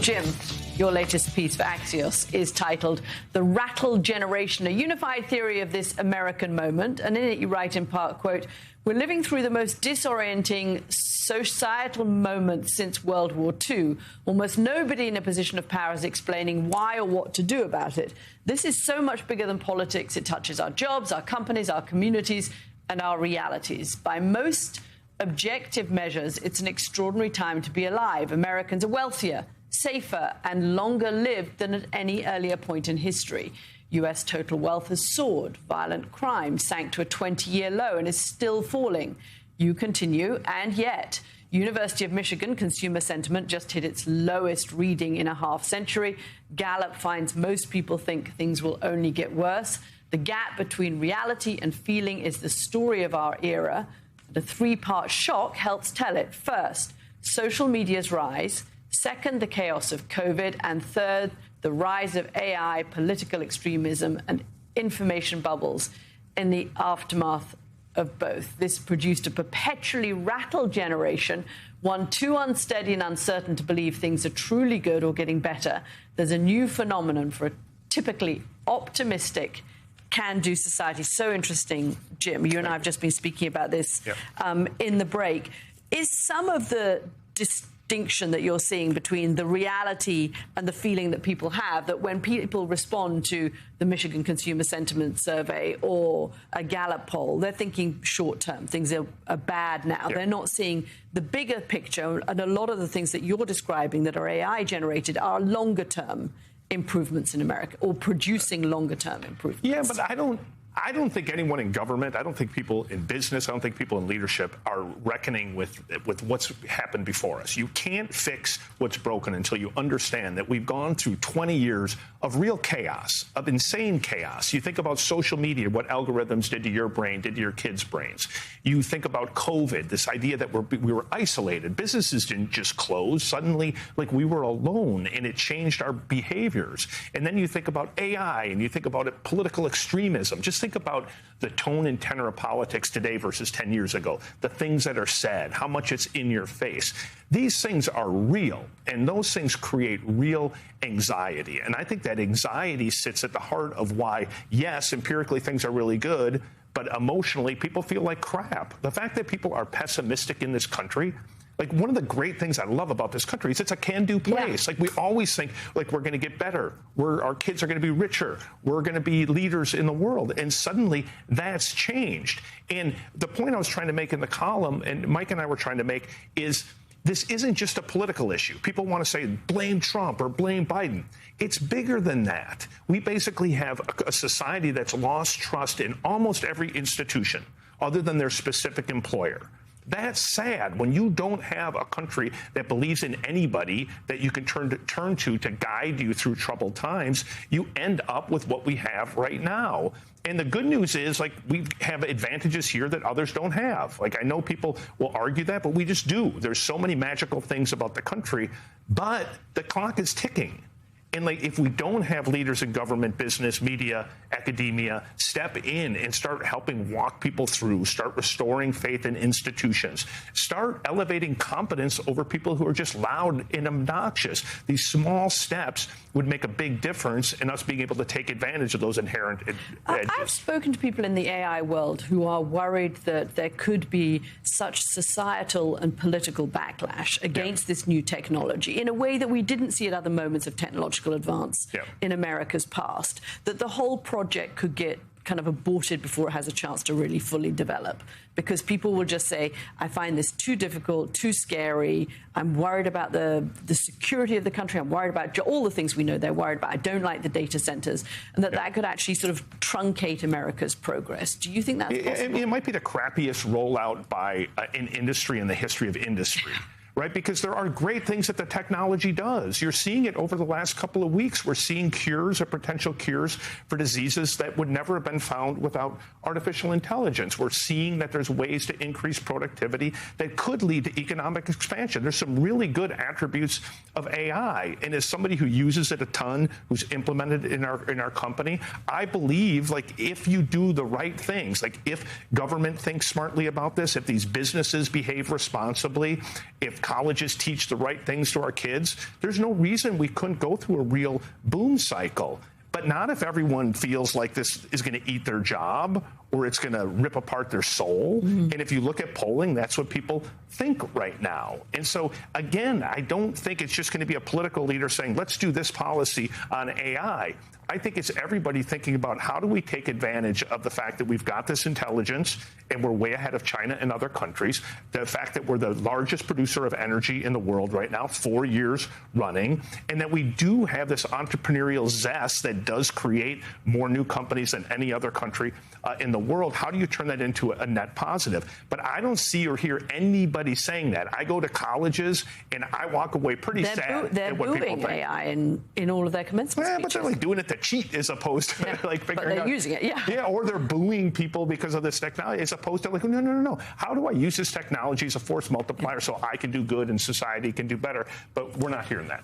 Jim, your latest piece for Axios is titled The Rattle Generation, a unified theory of this American moment. And in it you write in part, quote, "We're living through the most disorienting societal moment since World War II. Almost nobody in a position of power is explaining why or what to do about it. This is so much bigger than politics. It touches our jobs, our companies, our communities, and our realities. By most objective measures, it's an extraordinary time to be alive. Americans are wealthier, safer, and longer lived than at any earlier point in history. U.S. total wealth has soared. Violent crime sank to a 20-year low and is still falling. You continue, and yet, University of Michigan consumer sentiment just hit its lowest reading in a half-century. Gallup finds most people think things will only get worse. The gap between reality and feeling is the story of our era. The three-part shock helps tell it. First, social media's rise. Second, the chaos of COVID. And third, the rise of AI, political extremism, and information bubbles in the aftermath of both. This produced a perpetually rattled generation, one too unsteady and uncertain to believe things are truly good or getting better. There's a new phenomenon for a typically optimistic, can-do society. So interesting, Jim. You and I have just been speaking about this in the break. Is some of the distinction that you're seeing between the reality and the feeling that people have, that when people respond to the Michigan Consumer Sentiment Survey or a Gallup poll, they're thinking short-term, things are bad now. They're not seeing the bigger picture, and a lot of the things that you're describing that are AI-generated are longer-term improvements in America, or producing longer-term improvements. Yeah, but I don't think anyone in government, I don't think people in business, I don't think people in leadership are reckoning with what's happened before us. You can't fix what's broken until you understand that we've gone through 20 years of real chaos, of insane chaos. You think about social media, what algorithms did to your brain, did to your kids' brains. You think about COVID, this idea that we were isolated. Businesses didn't just close. Suddenly, like, we were alone, and it changed our behaviors. And then you think about AI, and you think about political extremism. Just think about the tone and tenor of politics today versus 10 years ago, the things that are said, how much it's in your face. These things are real, and those things create real anxiety. And I think that anxiety sits at the heart of why, yes, empirically things are really good, but emotionally people feel like crap. The fact that people are pessimistic in this country, like, one of the great things I love about this country is it's a can-do place. Yeah. Like, we always think, like, we're going to get better. Our kids are going to be richer. We're going to be leaders in the world. And suddenly that's changed. And the point I was trying to make in the column, and Mike and I were trying to make, is this isn't just a political issue. People want to say, blame Trump or blame Biden. It's bigger than that. We basically have a society that's lost trust in almost every institution other than their specific employer. That's sad. When you don't have a country that believes in anybody that you can turn to guide you through troubled times, you end up with what we have right now. And the good news is, like, we have advantages here that others don't have. Like, I know people will argue that, but we just do. There's so many magical things about the country, but the clock is ticking. And, like, if we don't have leaders in government, business, media, academia step in and start helping walk people through, start restoring faith in institutions, start elevating competence over people who are just loud and obnoxious, these small steps would make a big difference in us being able to take advantage of those inherent edges. I've spoken to people in the AI world who are worried that there could be such societal and political backlash against this new technology in a way that we didn't see at other moments of technological advance in America's past, that the whole project could get kind of aborted before it has a chance to really fully develop, because people will just say, I find this too difficult, too scary, I'm worried about the security of the country, I'm worried about all the things we know they're worried about, I don't like the data centers, and that could actually sort of truncate America's progress. Do you think that's possible? It might be the crappiest rollout by an industry in the history of industry. Right? Because there are great things that the technology does. You're seeing it over the last couple of weeks. We're seeing cures or potential cures for diseases that would never have been found without artificial intelligence. We're seeing that there's ways to increase productivity that could lead to economic expansion. There's some really good attributes of AI. And as somebody who uses it a ton, who's implemented it in our company, I believe, like, if you do the right things, like if government thinks smartly about this, if these businesses behave responsibly, if colleges teach the right things to our kids, there's no reason we couldn't go through a real boom cycle. But not if everyone feels like this is going to eat their job or it's going to rip apart their soul. And if you look at polling, that's what people think right now. And so, again, I don't think it's just going to be a political leader saying, let's do this policy on AI. I think it's everybody thinking about how do we take advantage of the fact that we've got this intelligence and we're way ahead of China and other countries, the fact that we're the largest producer of energy in the world right now, 4 years running, and that we do have this entrepreneurial zest that does create more new companies than any other country in the world. How do you turn that into a net positive? But I don't see or hear anybody saying that. I go to colleges and I walk away pretty sad at what people think. They're booing AI in all of their commencement speeches. But they're like doing it to cheat as opposed to like figuring but they're out. Using it, Yeah, or they're booing people because of this technology as opposed to like, no. How do I use this technology as a force multiplier so I can do good and society can do better? But we're not hearing that.